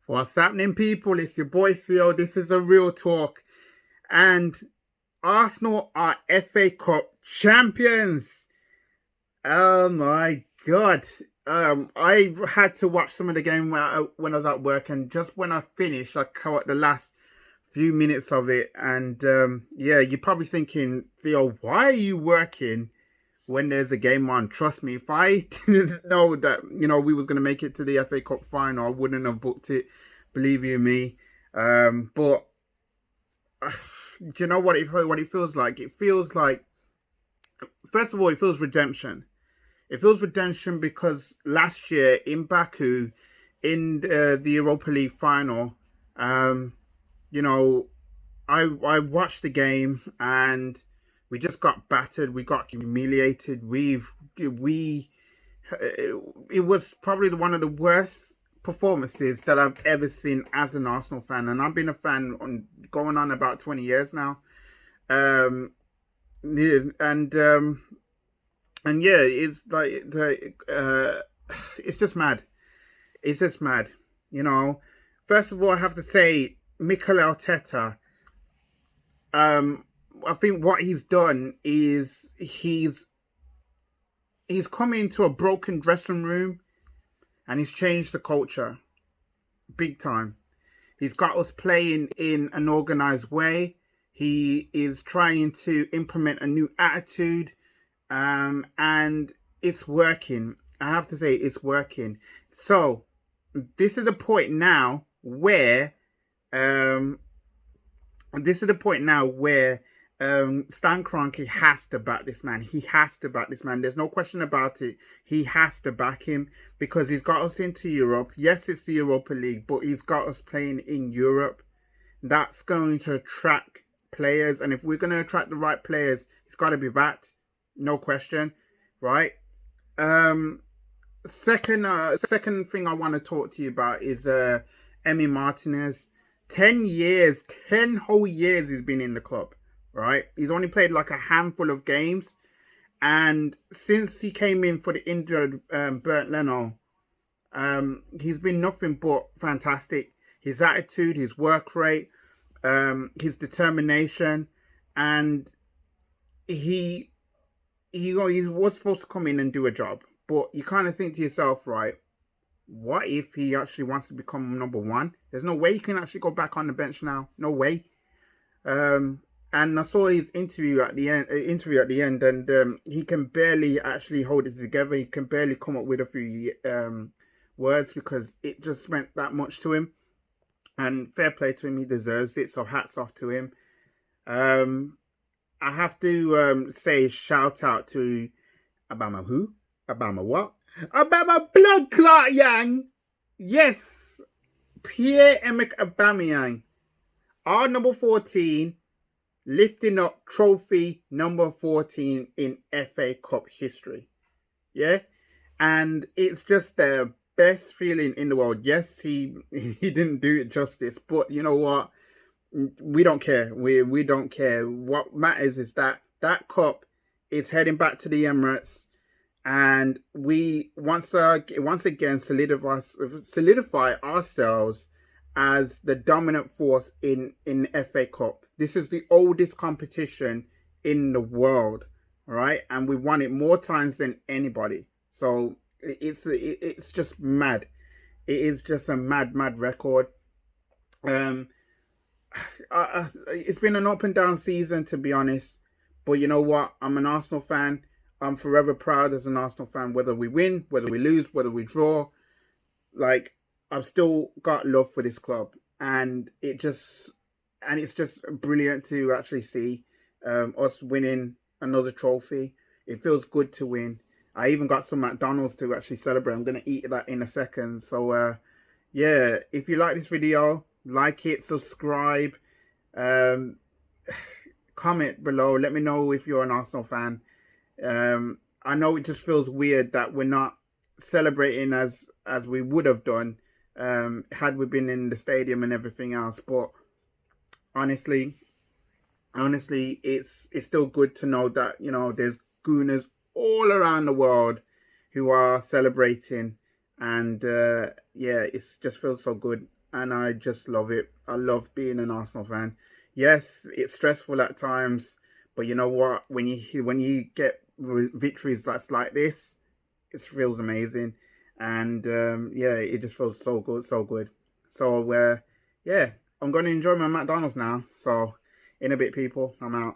What's happening, people? It's your boy Theo. This is a real talk. And Arsenal are FA Cup champions. Oh my God. I had to watch some of the game when I was at work, and just when I finished, I caught the last few minutes of it. And yeah, you're probably thinking, Theo, why are you working when there's a game on? Trust me, if I didn't know that, we was going to make it to the FA Cup final, I wouldn't have booked it. Believe you me. But do you know what it feels like? It feels like, first of all, it feels redemption. It feels redemption because last year in Baku, in the Europa League final, um, you know, I watched the game and we just got battered. We got humiliated. We it was probably one of the worst performances that I've ever seen as an Arsenal fan, and I've been a fan on going on about 20 years now. Um, yeah, and yeah, it's like it's just mad. It's just mad. You know, first of all, I have to say, Mikel Arteta. I think what he's done is he's come into a broken dressing room and he's changed the culture big time. He's got us playing in an organized way. He is trying to implement a new attitude, and it's working. I have to say, it's working. So this is the point now where, um, this is the point now where Stan Kroenke has to back this man. He has to back this man. There's no question about it. He has to back him because he's got us into Europe. Yes, it's the Europa League, but he's got us playing in Europe. That's going to attract players, and if we're going to attract the right players, it's got to be backed. No question, right? Second thing I want to talk to you about is Emi Martinez. 10 years, 10 whole years he's been in the club, right? He's only played like a handful of games. And since he came in for the injured Bernd Leno, he's been nothing but fantastic. His attitude, his work rate, his determination, and he was supposed to come in and do a job. But you kind of think to yourself, right, what if he actually wants to become number one? There's no way he can actually go back on the bench now. No way. And I saw his interview at the end, and he can barely actually hold it together. He can barely come up with a few words because it just meant that much to him. And fair play to him, he deserves it. So hats off to him. I have to say shout out to Obama who? Obama what? Obama blood clot yang. Yes, Pierre-Emerick Aubameyang, our number 14, lifting up trophy number 14 in FA Cup history. Yeah, and it's just the best feeling in the world. Yes, he didn't do it justice, but you know what? We don't care. We don't care. What matters is that cup is heading back to the Emirates. And we once again solidify ourselves as the dominant force in FA Cup. This is the oldest competition in the world, right? And we won it more times than anybody. So it's just mad. It is just a mad record. It's been an up and down season, to be honest. But you know what? I'm an Arsenal fan. I'm forever proud as an Arsenal fan, whether we win, whether we lose, whether we draw. Like, I've still got love for this club. And it's just brilliant to actually see us winning another trophy. It feels good to win. I even got some McDonald's to actually celebrate. I'm going to eat that in a second. So, yeah, if you like this video, like it, subscribe, comment below. Let me know if you're an Arsenal fan. I know it just feels weird that we're not celebrating as we would have done had we been in the stadium and everything else. But honestly, it's still good to know that there's Gooners all around the world who are celebrating, and yeah, it just feels so good. and I just love it. I love being an Arsenal fan. Yes, it's stressful at times, but you know what? When you get victories that's like this, it feels amazing, and yeah, it just feels so good, so good. So yeah, I'm going to enjoy my McDonald's now. So in a bit, people, I'm out.